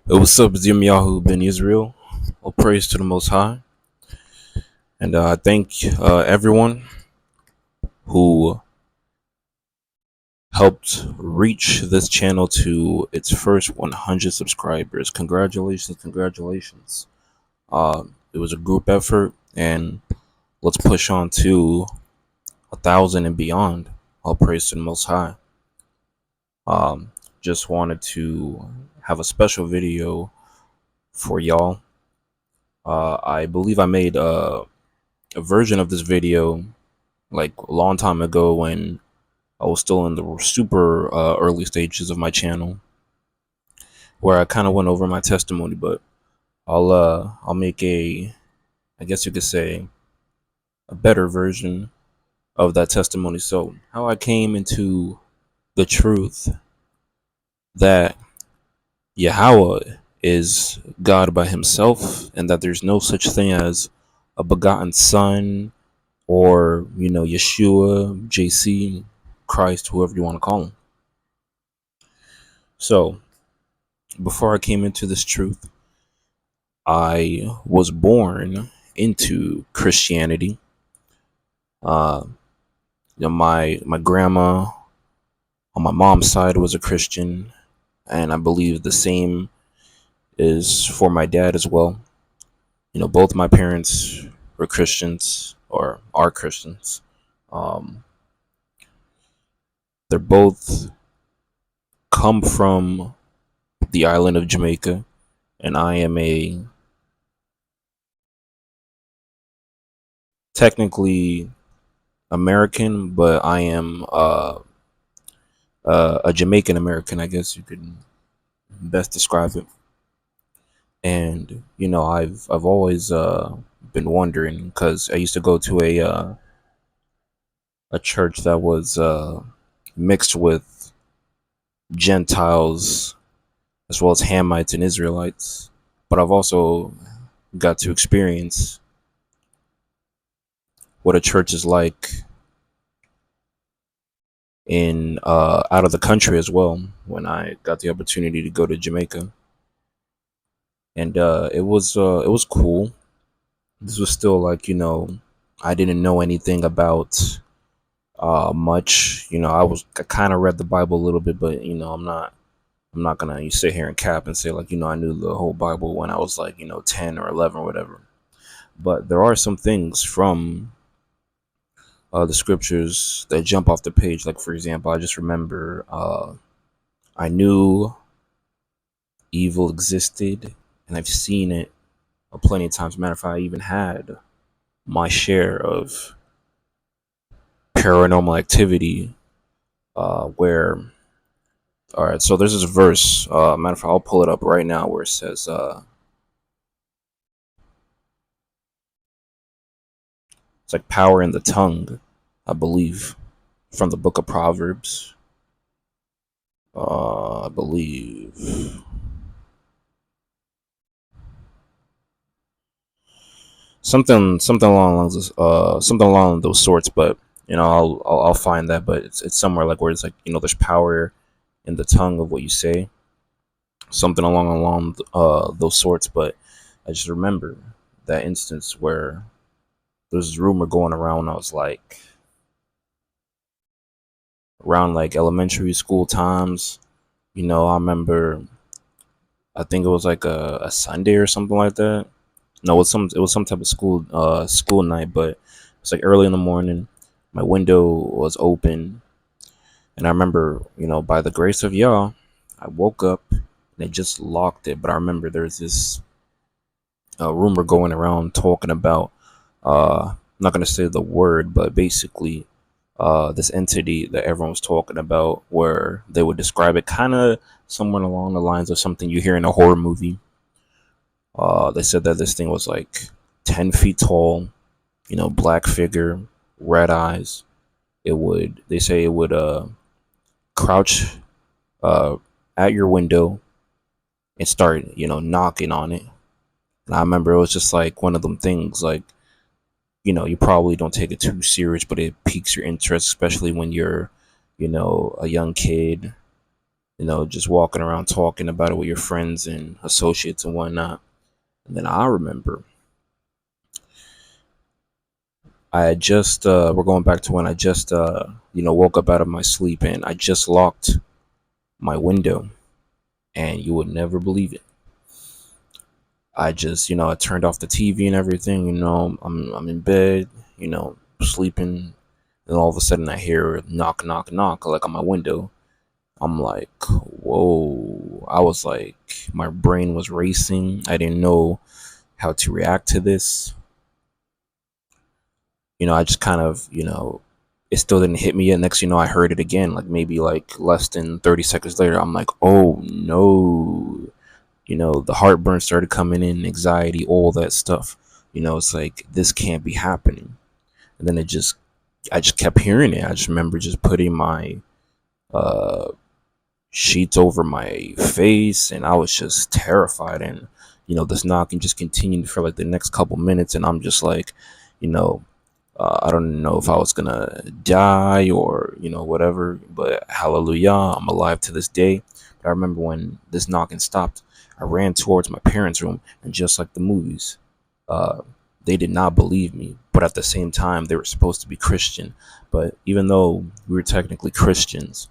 What's up, it's Yahoo Ben Israel. All praise to the Most High. And I thank everyone who helped reach this channel to its first 100 subscribers. Congratulations, congratulations. It was a group effort, and let's push on to 1,000 and beyond. All praise to the Most High. Um, just wanted to have a special video for y'all. I believe I made a version of this video like a long time ago when I was still in the super early stages of my channel, where I kind of went over my testimony. But I'll make I guess you could say, a better version of that testimony. So how I came into the truth that Yahweh is God by himself, and that there's no such thing as a begotten son, or Yeshua, JC, Christ, whoever you want to call him. So before I came into this truth, I was born into Christianity. Uh, my grandma on my mom's side was a Christian, and I believe the same is for my dad as well. Both my parents were Christians, or are Christians. Um, they're both come from the island of Jamaica, and I am a technically American, but I am a Jamaican American, I guess you could best describe it. And I've always been wondering, because I used to go to a church that was mixed with Gentiles as well as Hamites and Israelites, but I've also got to experience what a church is like in out of the country as well, when I got the opportunity to go to Jamaica. And it was cool. This was still like, I didn't know anything about much. I kind of read the Bible a little bit, but I'm not gonna sit here and cap and say, like, I knew the whole Bible when I was like, 10 or 11 or whatever. But there are some things from the scriptures that jump off the page. Like, for example, I just remember I knew evil existed, and I've seen it plenty of times. Matter of fact, I even had my share of paranormal activity, where, all right, so there's this verse, matter of fact, I'll pull it up right now, where it says, it's like power in the tongue, I believe, from the book of Proverbs. I believe something along those sorts. But I'll find that. But it's somewhere like where it's like, there's power in the tongue of what you say, something along those sorts. But I just remember that instance where there's this rumor going around. I was like around like elementary school times. I remember, I think it was like a Sunday or something like that. No, it was some type of school night, but it's like early in the morning. My window was open, and I remember, by the grace of Yah, I woke up and it just locked it. But I remember there's this rumor going around talking about, I'm not gonna say the word, but basically this entity that everyone was talking about, where they would describe it kind of somewhere along the lines of something you hear in a horror movie. They said that this thing was like 10 feet tall, black figure, red eyes. They say it would crouch uh, at your window and start, knocking on it. And I remember it was just like one of them things, like, you probably don't take it too serious, but it piques your interest, especially when you're, a young kid. just walking around talking about it with your friends and associates and whatnot. And then I remember I had just we're going back to when I just woke up out of my sleep, and I just locked my window, and you would never believe it. I just, I turned off the TV and everything. I'm in bed, sleeping, and all of a sudden I hear knock, knock, knock, like on my window. I'm like, whoa! I was like, my brain was racing. I didn't know how to react to this. I just kind of, it still didn't hit me yet. Next, I heard it again, like maybe like less than 30 seconds later. I'm like, oh no. The heartburn started coming in, anxiety, all that stuff. It's like, this can't be happening. And then I just kept hearing it. I just remember just putting my uh, sheets over my face, and I was just terrified. And, this knocking just continued for like the next couple minutes. And I'm just like, you know, I don't know if I was gonna die or whatever, but hallelujah, I'm alive to this day. But I remember when this knocking stopped, I ran towards my parents' room, and just like the movies, uh, they did not believe me. But at the same time, they were supposed to be Christian. But even though we were technically Christians,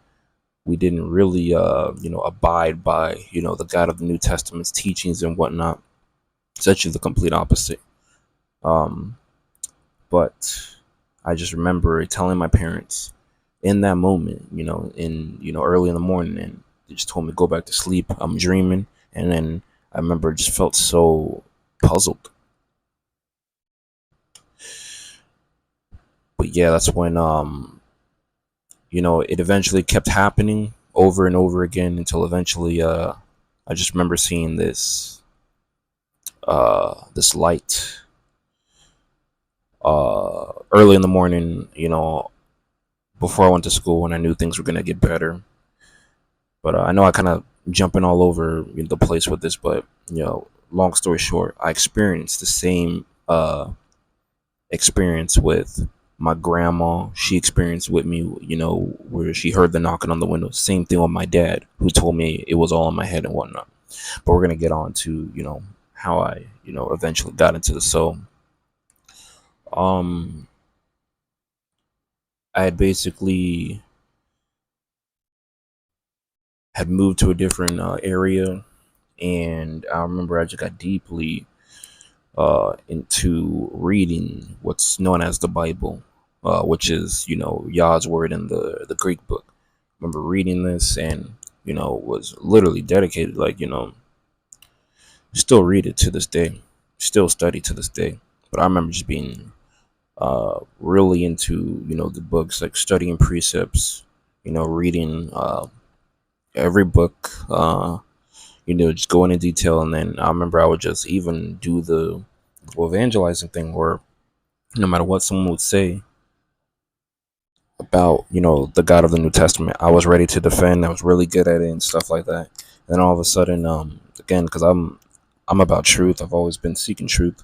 we didn't really, abide by the God of the New Testament's teachings and whatnot. It's actually the complete opposite. Um, but I just remember telling my parents in that moment, early in the morning, and they just told me go back to sleep. I'm dreaming, and then I remember I just felt so puzzled. But yeah, that's when it eventually kept happening over and over again until eventually I just remember seeing this light early in the morning, before I went to school, when I knew things were gonna get better. But I know I kind of jumping all over the place with this, but long story short, I experienced the same experience with my grandma. She experienced with me, where she heard the knocking on the window. Same thing with my dad, who told me it was all in my head and whatnot. But we're gonna get on to how I eventually got into the soul. Um, I had basically had moved to a different area, and I remember I just got deeply into reading what's known as the Bible, which is Yah's word in the Greek book. I remember reading this, and was literally dedicated, like still read it to this day, still study to this day. But I remember just being really into the books, like studying precepts, reading every book, just go into detail. And then I remember I would just even do the evangelizing thing, where no matter what someone would say about the God of the New Testament, I was ready to defend. I was really good at it and stuff like that. And then all of a sudden, again, because I'm about truth. I've always been seeking truth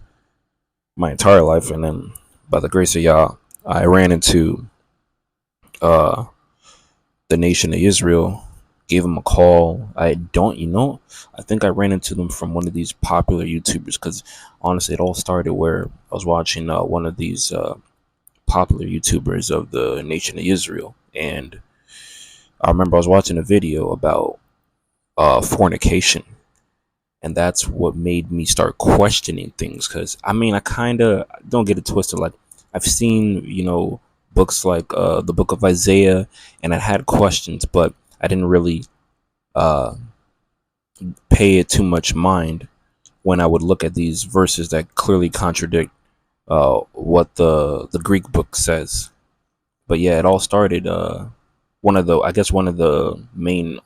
my entire life, and then by the grace of Yah, I ran into uh the nation of Israel, gave them a call. I think I ran into them from one of these popular YouTubers, because honestly, it all started where I was watching one of these popular YouTubers of the nation of Israel. And I remember I was watching a video about fornication. And that's what made me start questioning things. Because, I mean, I kind of don't get it twisted. Like, I've seen, books like the book of Isaiah, and I had questions, but I didn't really uh, pay it too much mind when I would look at these verses that clearly contradict what the Greek book says. But yeah, it all started. One of the main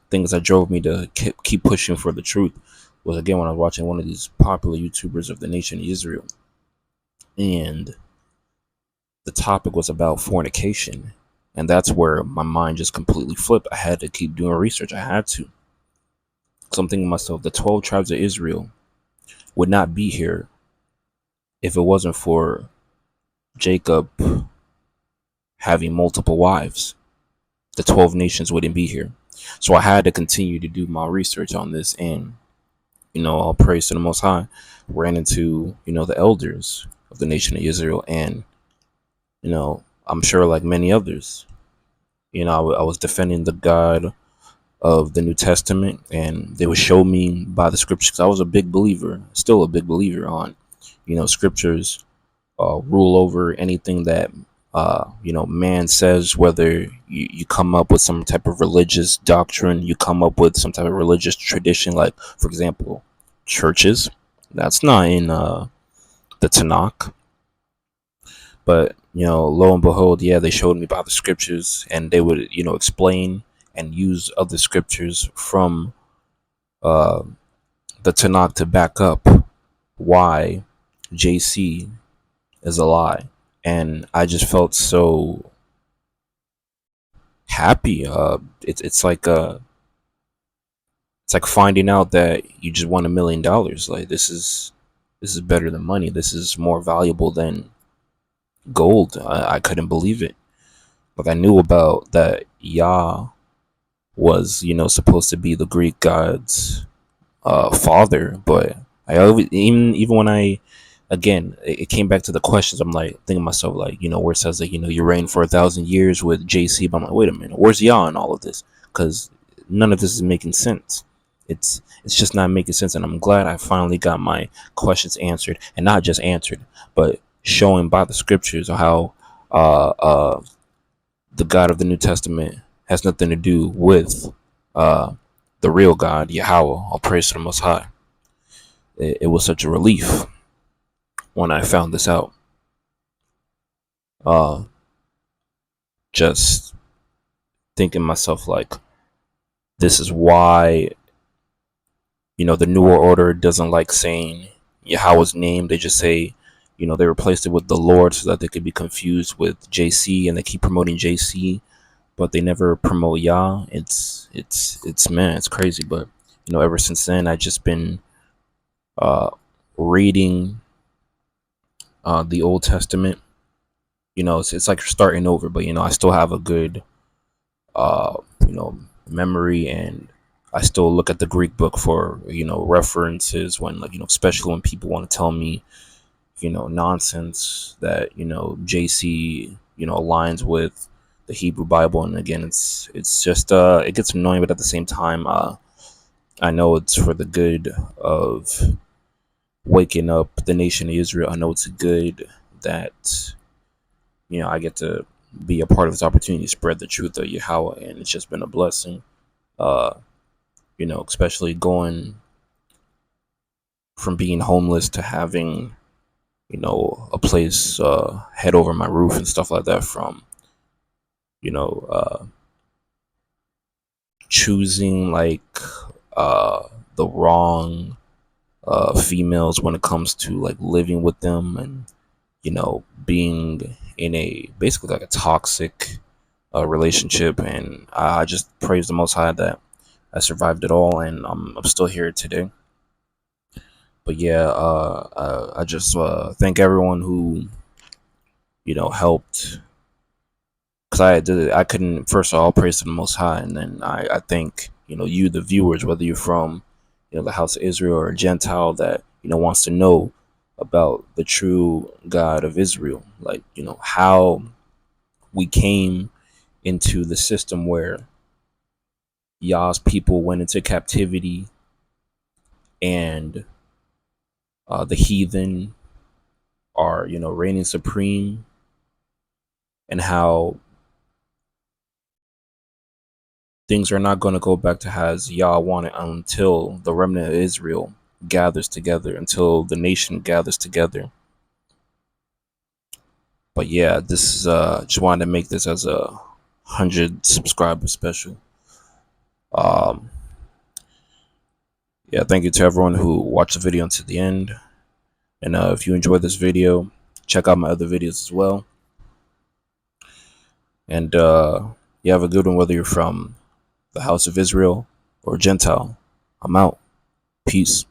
things that drove me to keep pushing for the truth was, again, when I was watching one of these popular YouTubers of the nation of Israel, and the topic was about fornication, and that's where my mind just completely flipped. I had to keep doing research. I had to. So I'm thinking to myself, the 12 tribes of Israel would not be here if it wasn't for Jacob having multiple wives. The 12 nations wouldn't be here. So I had to continue to do my research on this, and all praise to the Most High, ran into the elders of the nation of Israel, and I'm sure like many others, I was defending the God of the New Testament, and they would show me by the scriptures. 'Cause I was a big believer, still a big believer on, scriptures rule over anything that man says. Whether you come up with some type of religious doctrine, you come up with some type of religious tradition, like for example, churches. That's not in the Tanakh, but lo and behold, yeah, they showed me by the scriptures, and they would explain and use other scriptures from uh, the Tanakh to back up why JC is a lie. And I just felt so happy. It's like finding out that you just won $1 million. Like this is better than money. This is more valuable than gold. I couldn't believe it. Like I knew about that Yah was supposed to be the Greek gods father, but I always, even when I again it came back to the questions, I'm like thinking to myself, like where it says like you reign for 1,000 years with JC, but I'm like, wait a minute, where's Yah in all of this? Because none of this is making sense. It's just not making sense, and I'm glad I finally got my questions answered, and not just answered, but showing by the scriptures how uh uh the God of the New Testament has nothing to do with uh the real God, Yahweh. All praise to the Most High. It was such a relief when I found this out. Uh, just thinking myself like, this is why the newer order doesn't like saying Yahweh's name. They just say, they replaced it with the Lord so that they could be confused with JC, and they keep promoting JC, but they never promote Yah. It's man, it's crazy. But ever since then, I just been reading the Old Testament. It's like starting over, but I still have a good uh, memory, and I still look at the Greek book for references when, like, especially when people want to tell me nonsense that JC aligns with the Hebrew Bible. And again, it's just it gets annoying, but at the same time, I know it's for the good of waking up the nation of Israel. I know it's good that I get to be a part of this opportunity to spread the truth of Yahweh, and it's just been a blessing. Uh, especially going from being homeless to having a place head over my roof and stuff like that, from you know uh, choosing like uh, the wrong females when it comes to like living with them, and being in a basically like a toxic relationship. And I just praise the Most High that I survived it all, and I'm still here today. But yeah, I just thank everyone who helped, because I couldn't. First of all, praise to the Most High, and then I thank you, the viewers, whether you're from the house of Israel or a Gentile that wants to know about the true God of Israel, like how we came into the system where Yah's people went into captivity, and the heathen are reigning supreme, and how things are not going to go back to as Yah wanted until the remnant of Israel gathers together, until the nation gathers together. But yeah, this is just wanted to make this as a 100 subscriber special. Um, yeah, thank you to everyone who watched the video until the end. And if you enjoyed this video, check out my other videos as well. And you have a good one, whether you're from the house of Israel or Gentile. I'm out. Peace.